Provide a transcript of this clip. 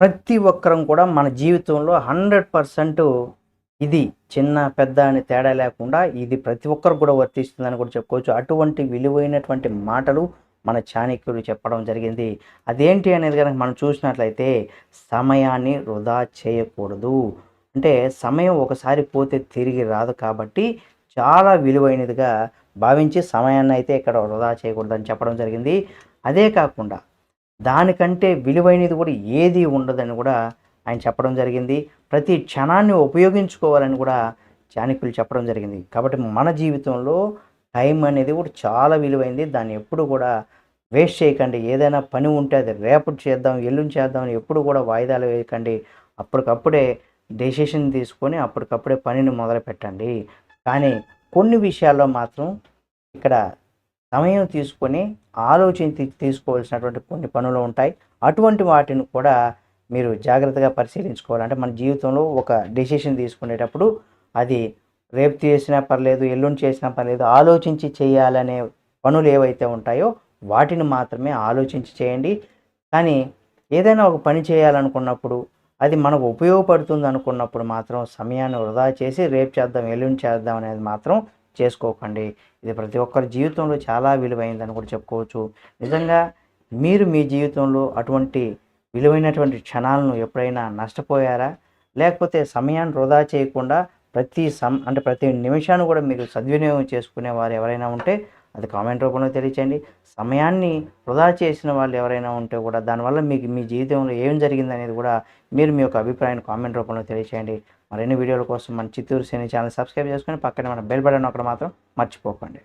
ప్రతి ఒక్కరం కూడా మన జీవితంలో 100% ఇది చిన్న, పెద్ద అని తేడా లేకుండా ఇది ప్రతి ఒక్కరికి కూడా వర్తిస్తుందని కూడా చెప్పుకోవచ్చు. అటువంటి విలువైనటువంటి మాటలు మన చాణక్యులు చెప్పడం జరిగింది. అదేంటి అనేది గనక మనం చూసినట్లయితే సమయాన్ని వృధా చేయకూడదు. అంటే సమయం ఒకసారి పోతే తిరిగి రాదు కాబట్టి చాలా విలువైనదిగా భావించి సమయాన్నయితే ఇక్కడ వృధా చేయకూడదని చెప్పడం జరిగింది. అదే కాకుండా దానికంటే విలువైనది కూడా ఏది ఉండదని కూడా ఆయన చెప్పడం జరిగింది. ప్రతి క్షణాన్ని ఉపయోగించుకోవాలని కూడా చాణక్యులు చెప్పడం జరిగింది. కాబట్టి మన జీవితంలో టైం అనేది కూడా చాలా విలువైంది. దాన్ని ఎప్పుడు కూడా వేస్ట్ చేయకండి. ఏదైనా పని ఉంటే అది రేపటి చేద్దాం, ఎల్లుండి చేద్దాం అని ఎప్పుడు కూడా వాయిదాలు వేయకండి. అప్పటికప్పుడే డెసిషన్ తీసుకొని అప్పటికప్పుడే పనిని మొదలుపెట్టండి. కానీ కొన్ని విషయాల్లో మాత్రం ఇక్కడ సమయం తీసుకొని ఆలోచించి తీసుకోవాల్సినటువంటి కొన్ని పనులు ఉంటాయి. అటువంటి వాటిని కూడా మీరు జాగ్రత్తగా పరిశీలించుకోవాలి. అంటే మన జీవితంలో ఒక డెసిషన్ తీసుకునేటప్పుడు అది రేపు చేసినా పర్లేదు, ఎల్లుండి చేసినా పర్లేదు, ఆలోచించి చేయాలనే పనులు ఏవైతే ఉంటాయో వాటిని మాత్రమే ఆలోచించి చేయండి. కానీ ఏదైనా ఒక పని చేయాలనుకున్నప్పుడు అది మనకు ఉపయోగపడుతుంది అనుకున్నప్పుడు మాత్రం సమయాన్ని వృధా చేసి రేపు చేద్దాం, ఎల్లుండి చేద్దాం అనేది మాత్రం చేసుకోకండి. ఇది ప్రతి ఒక్కరి జీవితంలో చాలా విలువైందని కూడా చెప్పుకోవచ్చు. నిజంగా మీరు మీ జీవితంలో అటువంటి విలువైనటువంటి క్షణాలను ఎప్పుడైనా నష్టపోయారా? లేకపోతే సమయాన్ని వృధా చేయకుండా ప్రతి నిమిషాన్ని కూడా మీరు సద్వినియోగం చేసుకునేవారు ఎవరైనా ఉంటే అది కామెంట్ రూపంలో తెలియచేయండి. సమయాన్ని వృధా చేసిన వాళ్ళు ఎవరైనా ఉంటే కూడా దానివల్ల మీకు మీ జీవితంలో ఏం జరిగిందనేది కూడా మీరు మీ యొక్క అభిప్రాయాన్ని కామెంట్ రూపంలో తెలియచేయండి. మరిన్ని వీడియోల కోసం మన చిత్తూరు సినీ ఛానల్ సబ్స్క్రైబ్ చేసుకొని పక్కనే మన బెల్ బటన్ నొక్కడం మాత్రం మర్చిపోకండి.